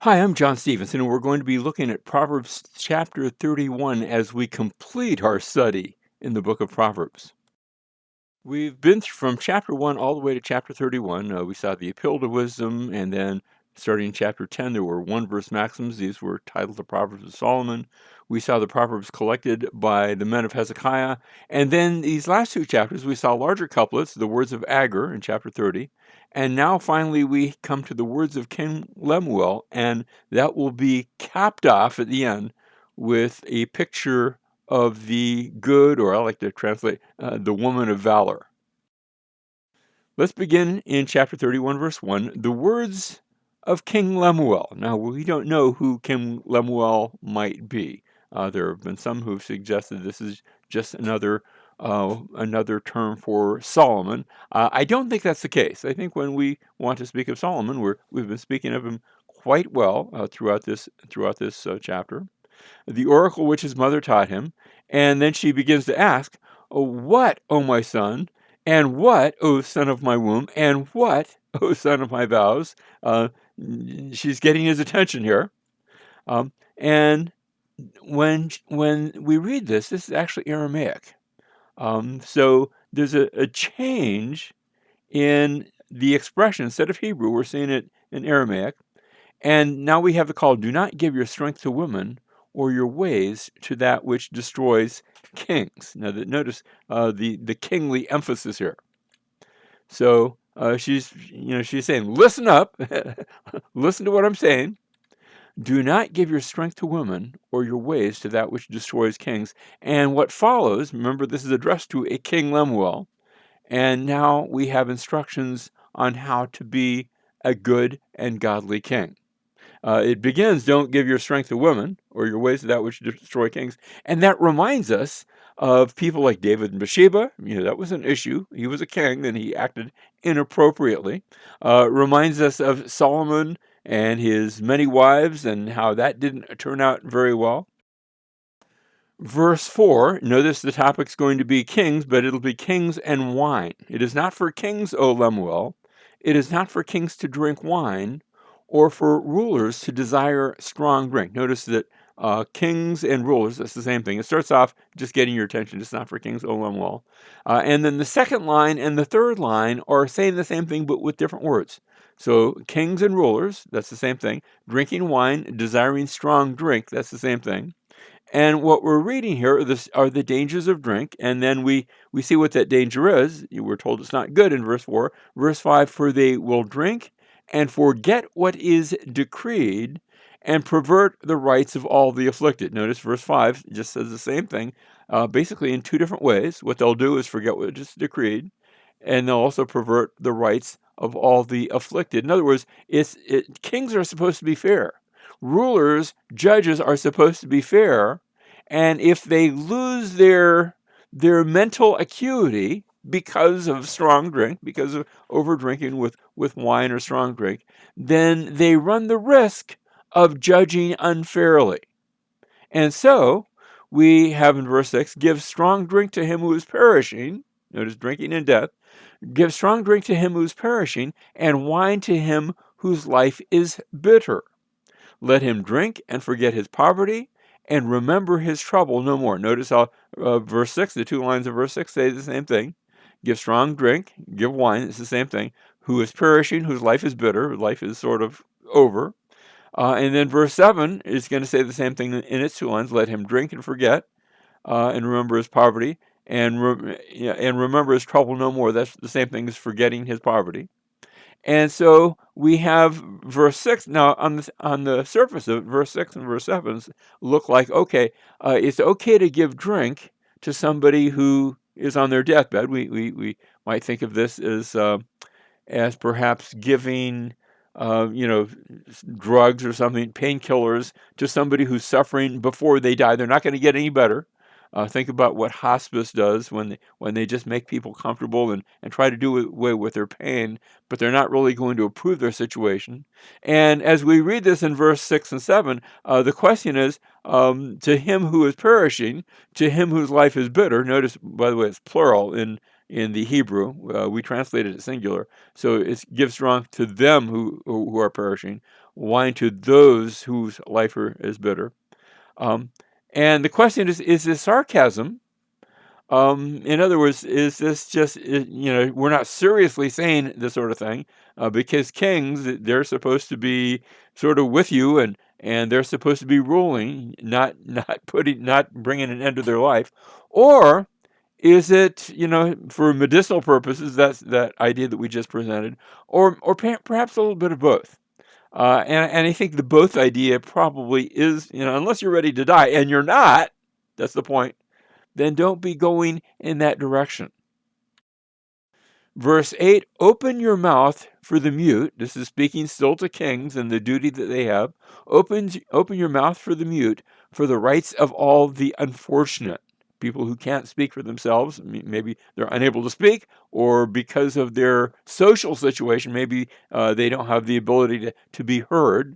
Hi, I'm John Stevenson, and we're going to be looking at Proverbs chapter 31 as we complete our study in the book of Proverbs. We've been from chapter 1 all the way to chapter 31. We saw the appeal to wisdom, and then starting in chapter 10, there were one verse maxims. These were titled the Proverbs of Solomon. We saw the Proverbs collected by the men of Hezekiah. And then these last two chapters, we saw larger couplets, the words of Agur in chapter 30. And now finally, we come to the words of King Lemuel, and that will be capped off at the end with a picture of the good, or I like to translate, the woman of valor. Let's begin in chapter 31, verse 1, the words of King Lemuel. Now, we don't know who King Lemuel might be. There have been some who've suggested this is just another term for Solomon. I don't think that's the case. I think when we want to speak of Solomon, we've been speaking of him quite well throughout this chapter. The oracle which his mother taught him, and then she begins to ask, "Oh, what, O my son, and what, O son of my womb, and what, O son of my vows?" She's getting his attention here. And when we read this is actually Aramaic. So there's a change in the expression. Instead of Hebrew, we're seeing it in Aramaic. And now we have the call, do not give your strength to women or your ways to that which destroys kings. Now, notice the kingly emphasis here. So she's saying, listen up, listen to what I'm saying. Do not give your strength to women or your ways to that which destroys kings. And what follows, remember, this is addressed to a King Lemuel. And now we have instructions on how to be a good and godly king. It begins, don't give your strength to women or your ways to that which destroy kings. And that reminds us of people like David and Bathsheba. That was an issue. He was a king and he acted inappropriately. Reminds us of Solomon and his many wives and how that didn't turn out very well. Verse 4, notice the topic's going to be kings, but it'll be kings and wine. It is not for kings, O Lemuel. It is not for kings to drink wine, or for rulers to desire strong drink. Notice that kings and rulers, that's the same thing. It starts off just getting your attention. It's not for kings, O Lemuel. And then the second line and the third line are saying the same thing, but with different words. So kings and rulers, that's the same thing. Drinking wine, desiring strong drink, that's the same thing. And what we're reading here are the dangers of drink. And then we see what that danger is. We're told it's not good in verse 4. Verse 5, for they will drink and forget what is decreed and pervert the rights of all the afflicted. Notice verse 5 just says the same thing, basically in two different ways. What they'll do is forget what is decreed, and they'll also pervert the rights of all the afflicted. In other words, kings are supposed to be fair. Rulers, judges are supposed to be fair, and if they lose their mental acuity because of strong drink, because of over drinking with wine or strong drink, then they run the risk of judging unfairly. And so we have in verse 6, give strong drink to him who is perishing. Notice drinking in death. Give strong drink to him who is perishing, and wine to him whose life is bitter. Let him drink and forget his poverty and remember his trouble no more. Notice how verse 6, the two lines of verse 6 say the same thing. Give strong drink, give wine, it's the same thing. Who is perishing, whose life is bitter, life is sort of over. And then verse 7 is going to say the same thing in its two lines. Let him drink and forget and remember his poverty and remember his trouble no more. That's the same thing as forgetting his poverty. And so we have verse 6. Now, on the surface of it, verse 6 and verse 7 look like, okay, it's okay to give drink to somebody who is on their deathbed. We might think of this as perhaps giving, drugs or something, painkillers to somebody who's suffering before they die. They're not going to get any better. Think about what hospice does when they just make people comfortable and try to do away with their pain, but they're not really going to improve their situation. And as we read this in verse 6 and 7, the question is, to him who is perishing, to him whose life is bitter. Notice, by the way, it's plural in in the Hebrew. We translated it singular, so it gives strength to them who are perishing, wine to those whose life is bitter. Um, and the question is this sarcasm? In other words, is this just, we're not seriously saying this sort of thing, because kings, they're supposed to be sort of with you, and they're supposed to be ruling, not bringing an end to their life. Or is it, for medicinal purposes, that's that idea that we just presented, or perhaps a little bit of both. And I think the both idea probably is, unless you're ready to die, and you're not, that's the point, then don't be going in that direction. Verse 8, open your mouth for the mute. This is speaking still to kings and the duty that they have. Open your mouth for the mute, for the rights of all the unfortunate. People who can't speak for themselves, maybe they're unable to speak, or because of their social situation, maybe they don't have the ability to be heard.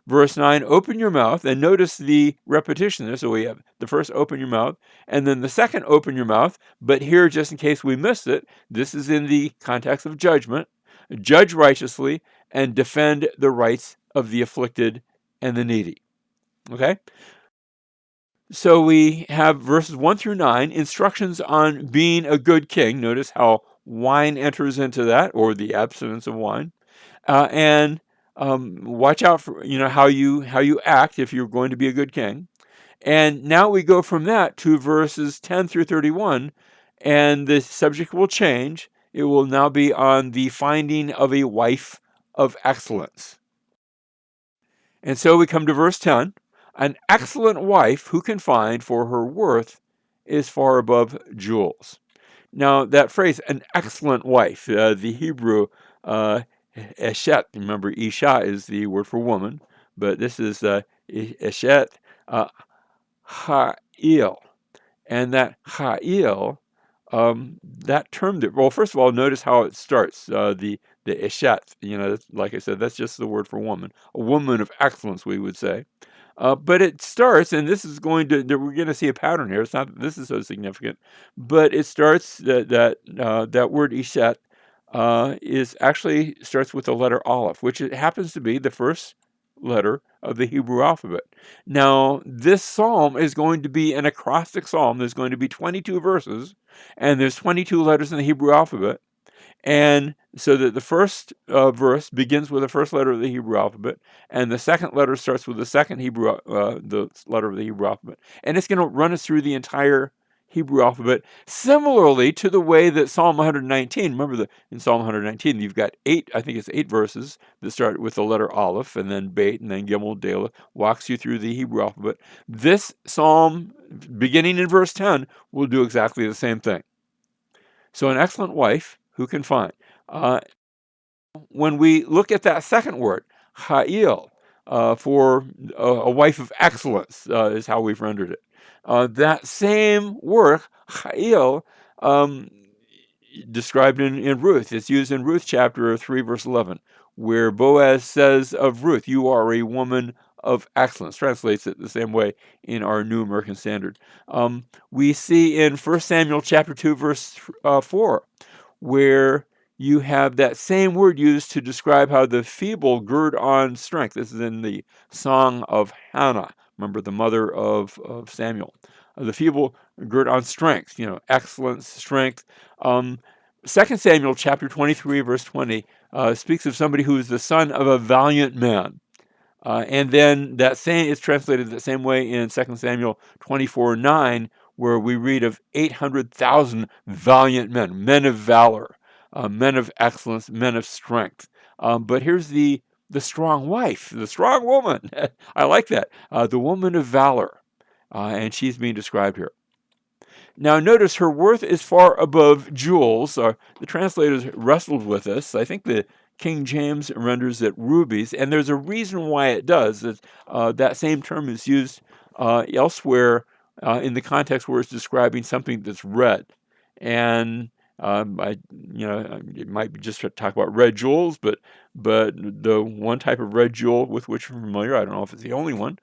Verse 9, open your mouth, and notice the repetition there. So we have the first, open your mouth, and then the second, open your mouth. But here, just in case we missed it, this is in the context of judgment. Judge righteously and defend the rights of the afflicted and the needy. Okay? So we have verses 1 through 9, instructions on being a good king. Notice how wine enters into that, or the abstinence of wine. And watch out for how you act if you're going to be a good king. And now we go from that to verses 10 through 31, and the subject will change. It will now be on the finding of a wife of excellence. And so we come to verse 10. An excellent wife who can find, for her worth is far above jewels. Now, that phrase, an excellent wife, the Hebrew eshet, remember, isha is the word for woman, but this is eshet ha'il. And that ha'il, that term, well, first of all, notice how it starts. The eshet, like I said, that's just the word for woman. A woman of excellence, we would say. But it starts, and this is we're going to see a pattern here. It's not that this is so significant, but it starts that word ishet is actually starts with the letter aleph, which it happens to be the first letter of the Hebrew alphabet. Now, this psalm is going to be an acrostic psalm. There's going to be 22 verses, and there's 22 letters in the Hebrew alphabet. And so that the first verse begins with the first letter of the Hebrew alphabet, and the second letter starts with the second the letter of the Hebrew alphabet, and it's going to run us through the entire Hebrew alphabet, similarly to the way that Psalm 119. Remember in Psalm 119, you've got eight verses that start with the letter Aleph, and then Beit, and then Gimel, Dalet, walks you through the Hebrew alphabet. This psalm, beginning in verse 10, will do exactly the same thing. So an excellent wife who can find. When we look at that second word, ha'il, for a wife of excellence, is how we've rendered it. That same word, ha'il, described in Ruth. It's used in Ruth chapter 3, verse 11, where Boaz says of Ruth, you are a woman of excellence. Translates it the same way in our New American Standard. We see in 1 Samuel chapter 2, verse 4, where you have that same word used to describe how the feeble gird on strength. This is in the Song of Hannah. Remember, the mother of Samuel. The feeble gird on strength, excellence, strength. 2 Samuel chapter 23, verse 20, speaks of somebody who is the son of a valiant man. And then that same is translated the same way in 2 Samuel 24:9, where we read of 800,000 valiant men, men of valor, men of excellence, men of strength. But here's the strong wife, the strong woman. I like that. The woman of valor. And she's being described here. Now, notice her worth is far above jewels. The translators wrestled with this. I think the King James renders it rubies, and there's a reason why it does. That same term is used elsewhere in the context where it's describing something that's red. And it might be just to talk about red jewels, but the one type of red jewel with which we're familiar, I don't know if it's the only one,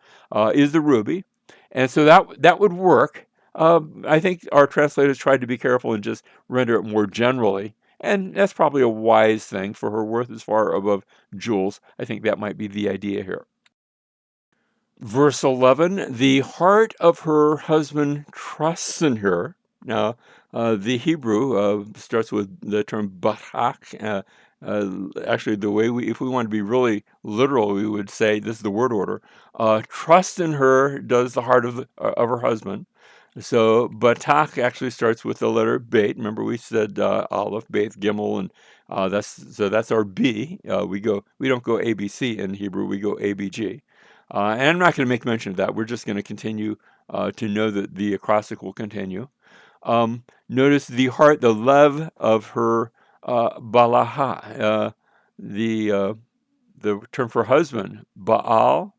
is the ruby. And so that would work. I think our translators tried to be careful and just render it more generally. And that's probably a wise thing, for her worth is far above jewels. I think that might be the idea here. Verse 11, the heart of her husband trusts in her. Now, the Hebrew starts with the term barak. Actually, the way if we want to be really literal, we would say this is the word order. Trust in her does the heart of her husband. So batak actually starts with the letter bet. Remember, we said aleph, bet, gimel, and that's our B. We don't go ABC in Hebrew. We go ABG. And I'm not going to make mention of that. We're just going to continue to know that the acrostic will continue. Notice the heart, the lev of her balaha, the term for husband, Baal,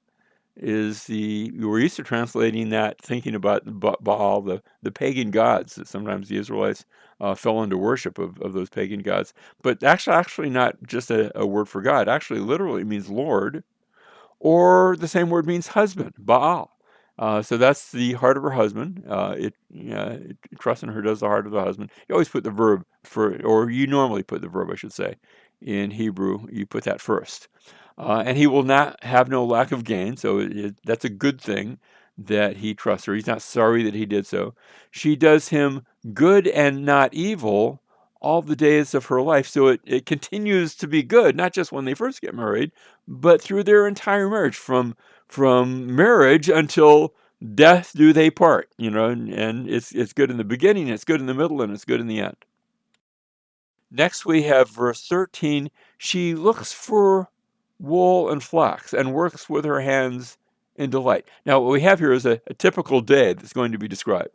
we're used to translating that, thinking about Baal, the pagan gods that sometimes the Israelites fell into worship of those pagan gods. But actually not just a word for God. Actually, literally means Lord, or the same word means husband, Baal. So that's the heart of her husband. Trust in her does the heart of the husband. You always put the verb or you normally put the verb, I should say, in Hebrew. You put that first. And he will not have no lack of gain. So that's a good thing that he trusts her. He's not sorry that he did so. She does him good and not evil all the days of her life. So it continues to be good, not just when they first get married, but through their entire marriage, from marriage until death do they part, and it's good in the beginning, it's good in the middle, and it's good in the end. Next we have verse 13. She looks for wool and flax and works with her hands in delight. Now what we have here is a typical day that's going to be described.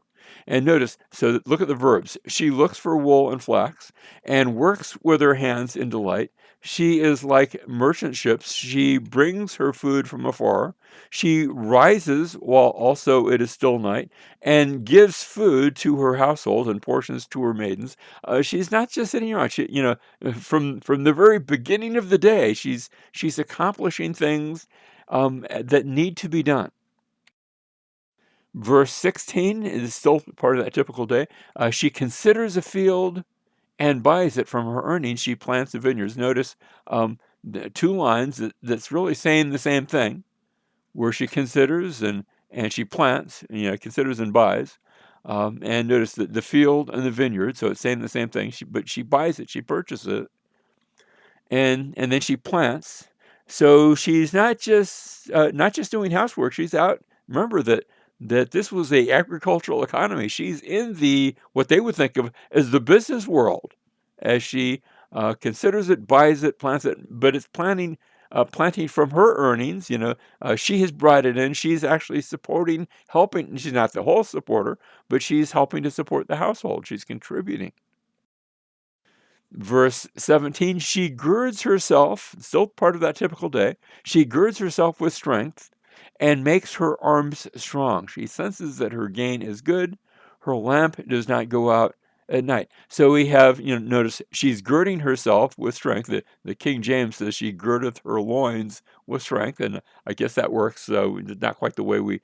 And notice, so look at the verbs. She looks for wool and flax and works with her hands in delight. She is like merchant ships. She brings her food from afar. She rises while also it is still night and gives food to her household and portions to her maidens. She's not just sitting around. From the very beginning of the day, she's accomplishing things that need to be done. Verse 16 is still part of that typical day. She considers a field and buys it from her earnings. She plants the vineyards. Notice the two lines that's really saying the same thing, where she considers and she plants, considers and buys. And notice the field and the vineyard, so it's saying the same thing. But she buys it, she purchases it, and then she plants. So she's not just doing housework. She's out. Remember that this was a agricultural economy. She's in the what they would think of as the business world, as she considers it, buys it, plants it. But it's planting from her earnings. She has brought it in. She's actually supporting, helping. She's not the whole supporter, but she's helping to support the household. She's contributing. Verse 17, she girds herself, still part of that typical day, she girds herself with strength and makes her arms strong. She senses that her gain is good. Her lamp does not go out at night. So we have, notice she's girding herself with strength. The King James says she girdeth her loins with strength. And I guess that works. Not quite the way we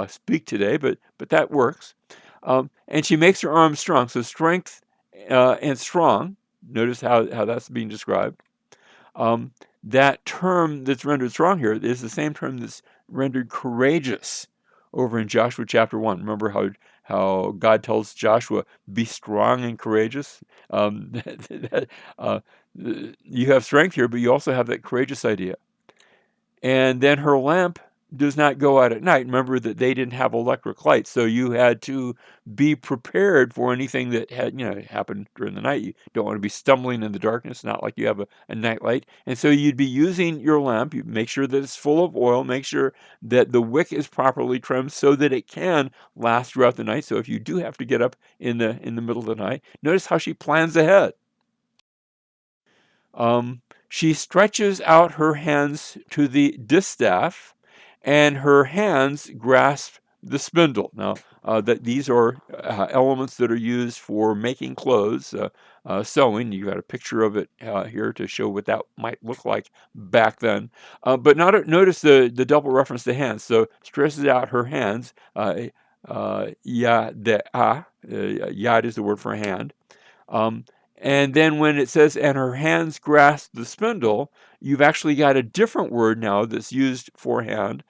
speak today, but that works. And she makes her arms strong. So strength and strong. Notice how that's being described. That term that's rendered strong here is the same term that's rendered courageous over in Joshua chapter 1. Remember how God tells Joshua, be strong and courageous? Uh, you have strength here, but you also have that courageous idea. And then her lamp does not go out at night. Remember that they didn't have electric lights, so you had to be prepared for anything that had happened during the night. You don't want to be stumbling in the darkness, not like you have a night light. And so you'd be using your lamp. You make sure that it's full of oil. Make sure that the wick is properly trimmed so that it can last throughout the night. So if you do have to get up in the middle of the night, notice how she plans ahead. She stretches out her hands to the distaff, and her hands grasp the spindle. Now, these are elements that are used for making clothes, sewing. You got a picture of it here to show what that might look like back then. But notice the double reference to hands. So stretches out her hands. Yade'ah. Yad is the word for hand. Um, and then when it says, and her hands grasp the spindle, you've actually got a different word now that's used for hand.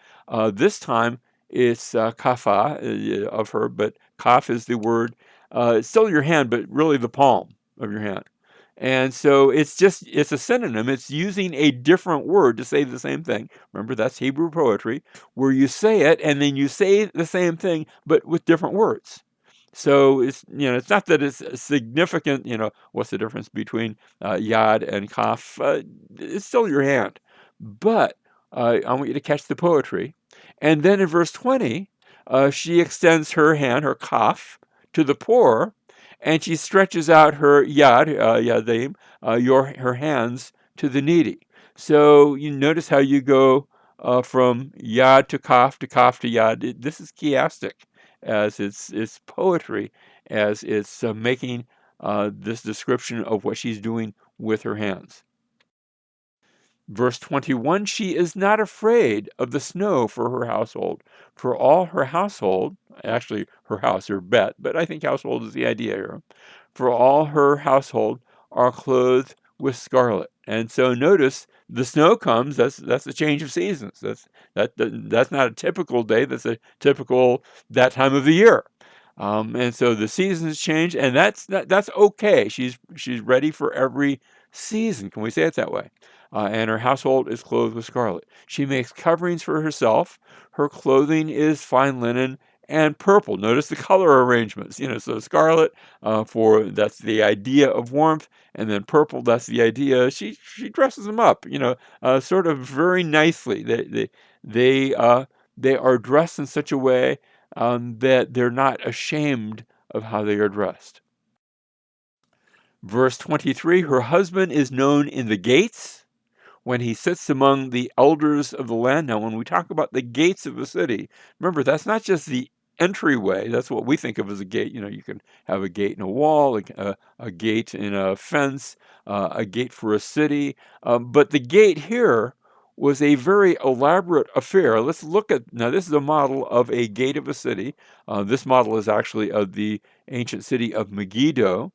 This time it's kafa of her, but kaf is the word. It's still your hand, but really the palm of your hand. And so it's a synonym. It's using a different word to say the same thing. Remember, that's Hebrew poetry, where you say it and then you say the same thing, but with different words. So it's not that it's significant. What's the difference between yad and kaf? It's still your hand, but I want you to catch the poetry. And then in verse 20, she extends her hand, her kaf, to the poor, and she stretches out her yadim, her hands to the needy. So you notice how you go from yad to kaf to kaf to yad. This is chiastic, as it's poetry, as it's making this description of what she's doing with her hands. Verse 21, she is not afraid of the snow for her household, for all her household, actually her house, her bet, but I think household is the idea here, for all her household are clothed with scarlet. And so notice the snow comes, that's a change of seasons. That's not a typical day, that's a typical that time of the year. And so the seasons change, and that's okay. She's ready for every season. Can we say it that way? And her household is clothed with scarlet. She makes coverings for herself. Her clothing is fine linen and purple. Notice the color arrangements. So scarlet that's the idea of warmth, and then purple, that's the idea. She dresses them up. Sort of very nicely. They are dressed in such a way that they're not ashamed of how they are dressed. Verse 23, her husband is known in the gates when he sits among the elders of the land. Now, when we talk about the gates of a city, remember, that's not just the entryway. That's what we think of as a gate. You can have a gate in a wall, a gate in a fence, a gate for a city. But the gate here was a very elaborate affair. Let's look at, now this is a model of a gate of a city. This model is actually of the ancient city of Megiddo.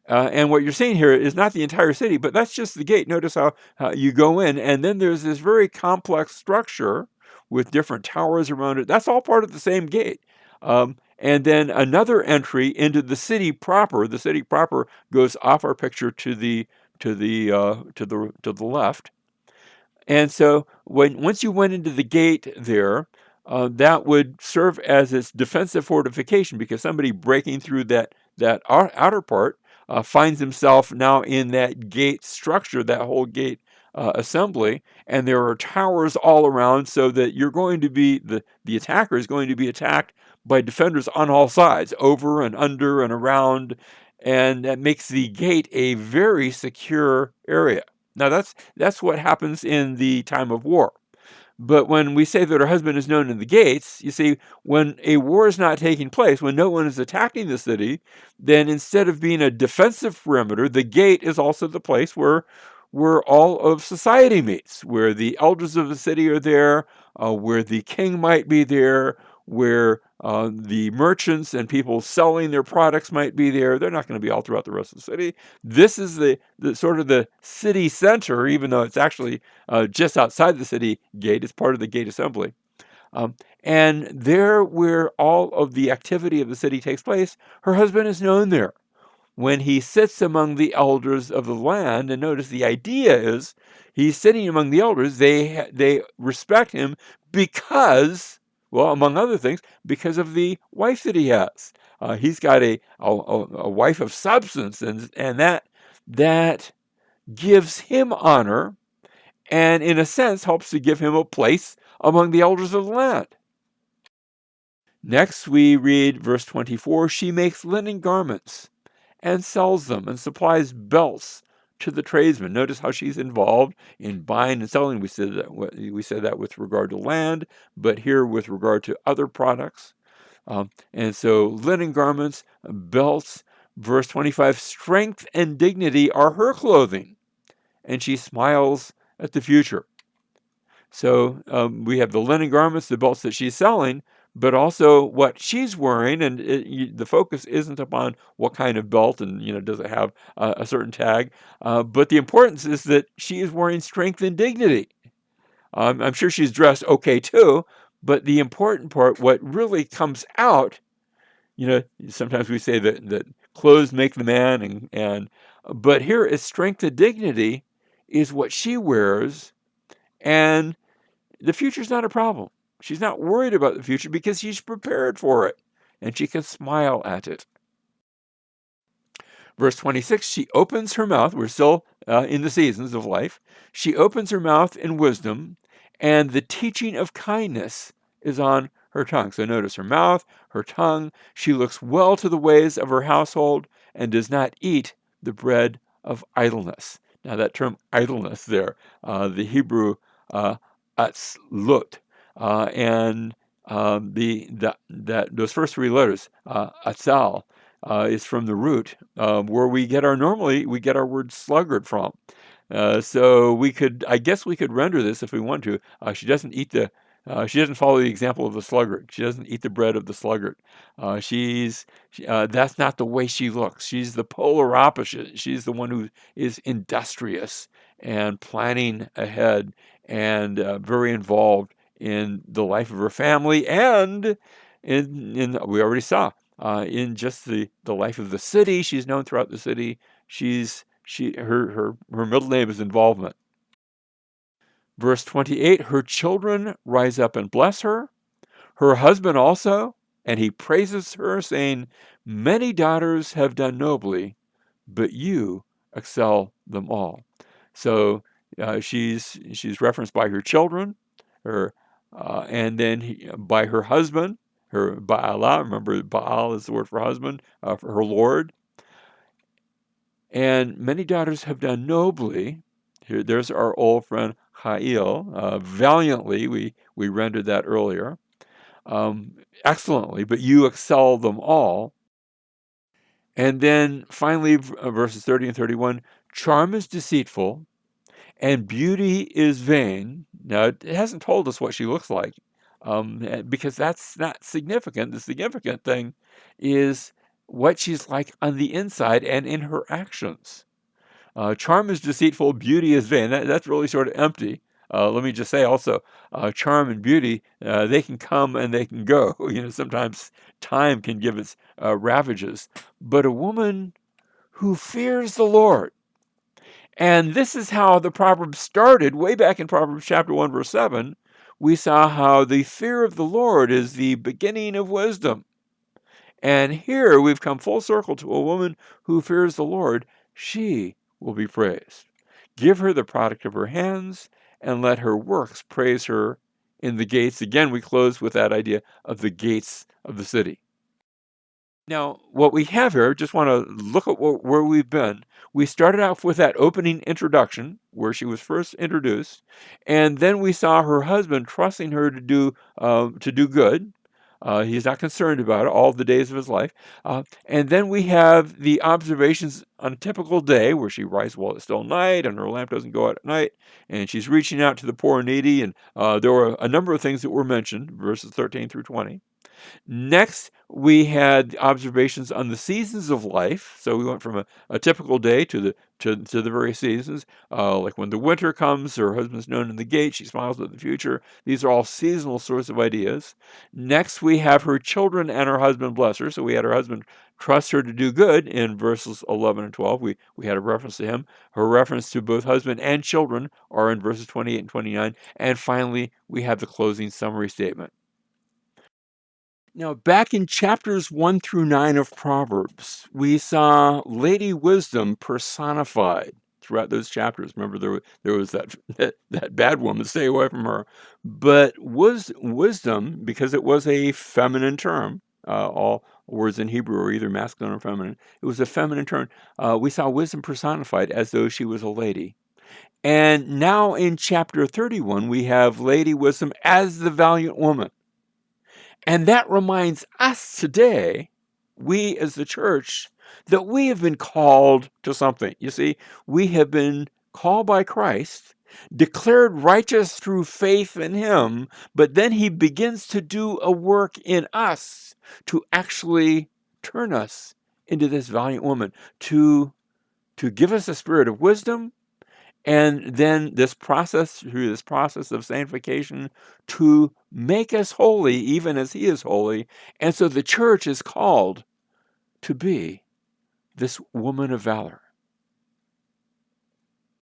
And what you're seeing here is not the entire city, but that's just the gate. Notice how you go in, and then there's this very complex structure with different towers around it. That's all part of the same gate. And then another entry into the city proper. The city proper goes off our picture to the left. And so once you went into the gate there, that would serve as its defensive fortification, because somebody breaking through that outer part finds himself now in that gate structure, that whole gate assembly, and there are towers all around, so that you're going to be the attacker is going to be attacked by defenders on all sides, over and under and around, and that makes the gate a very secure area. Now that's what happens in the time of war. But when we say that her husband is known in the gates, you see, when a war is not taking place, when no one is attacking the city, then instead of being a defensive perimeter, the gate is also the place where all of society meets, where the elders of the city are there, where the king might be there, where the merchants and people selling their products might be there. They're not going to be all throughout the rest of the city. This is the sort of the city center, even though it's actually just outside the city gate. It's part of the gate assembly. And there, where all of the activity of the city takes place, her husband is known there. When he sits among the elders of the land, and notice the idea is he's sitting among the elders, they respect him because, well, among other things, because of the wife that he has. He's got a wife of substance, and that gives him honor, and in a sense helps to give him a place among the elders of the land. Next, we read verse 24, she makes linen garments and sells them and supplies belts to the tradesmen. Notice how she's involved in buying and selling. We said that with regard to land, but here with regard to other products. And so linen garments, belts, verse 25, strength and dignity are her clothing, and she smiles at the future. So we have the linen garments, the belts that she's selling, but also what she's wearing. And the focus isn't upon what kind of belt and, does it have a certain tag, but the importance is that she is wearing strength and dignity. I'm sure she's dressed okay too, but the important part, what really comes out, sometimes we say that clothes make the man, but here is strength and dignity is what she wears, and the future's not a problem. She's not worried about the future because she's prepared for it, and she can smile at it. Verse 26, she opens her mouth. We're still in the seasons of life. She opens her mouth in wisdom, and the teaching of kindness is on her tongue. So notice her mouth, her tongue. She looks well to the ways of her household and does not eat the bread of idleness. Now, that term idleness there, the Hebrew atzlut, and those first three letters, atzal, is from the root where we get our word sluggard from. So I guess we could render this if we want to. She doesn't follow the example of the sluggard. She doesn't eat the bread of the sluggard. That's not the way she looks. She's the polar opposite. She's the one who is industrious and planning ahead and very involved in the life of her family and we already saw in just the life of the city. She's known throughout the city. Her middle name is involvement. Verse 28, her children rise up and bless her, her husband also, and he praises her, saying, many daughters have done nobly, but you excel them all. So she's referenced by her children, and then by her husband, her Ba'alah. Remember, Baal is the word for husband, for her Lord. And many daughters have done nobly. There's our old friend Ha'il. Valiantly, we rendered that earlier. Excellently, but you excel them all. And then finally, verses 30 and 31, charm is deceitful and beauty is vain. Now, it hasn't told us what she looks like because that's not significant. The significant thing is what she's like on the inside and in her actions. Charm is deceitful, beauty is vain. That's really sort of empty. Let me just say also, charm and beauty, they can come and they can go. Sometimes time can give its ravages. But a woman who fears the Lord, and this is how the Proverbs started way back in Proverbs chapter 1, verse 7. We saw how the fear of the Lord is the beginning of wisdom. And here we've come full circle to a woman who fears the Lord. She will be praised. Give her the product of her hands, and let her works praise her in the gates. Again, we close with that idea of the gates of the city. Now, what we have here, just want to look at where we've been. We started off with that opening introduction where she was first introduced, and then we saw her husband trusting her to do good. He's not concerned about it all the days of his life. And then we have the observations on a typical day where she rises while it's still night and her lamp doesn't go out at night, and she's reaching out to the poor and needy. And there were a number of things that were mentioned, verses 13 through 20. Next, we had observations on the seasons of life. So we went from a typical day to the various seasons. Like when the winter comes, her husband's known in the gate. She smiles at the future. These are all seasonal sorts of ideas. Next, we have her children and her husband bless her. So we had her husband trust her to do good in verses 11 and 12. We had a reference to him. Her reference to both husband and children are in verses 28 and 29. And finally, we have the closing summary statement. Now, back in chapters 1 through 9 of Proverbs, we saw Lady Wisdom personified throughout those chapters. Remember, there was that bad woman, stay away from her. But wisdom, because it was a feminine term, all words in Hebrew are either masculine or feminine. It was a feminine term. We saw wisdom personified as though she was a lady. And now in chapter 31, we have Lady Wisdom as the valiant woman. And that reminds us today, we as the church, that we have been called to something. You see, we have been called by Christ declared righteous through faith in him, but then he begins to do a work in us to actually turn us into this valiant woman, to give us a spirit of wisdom, and then through this process of sanctification, to make us holy, even as he is holy. And so the church is called to be this woman of valor.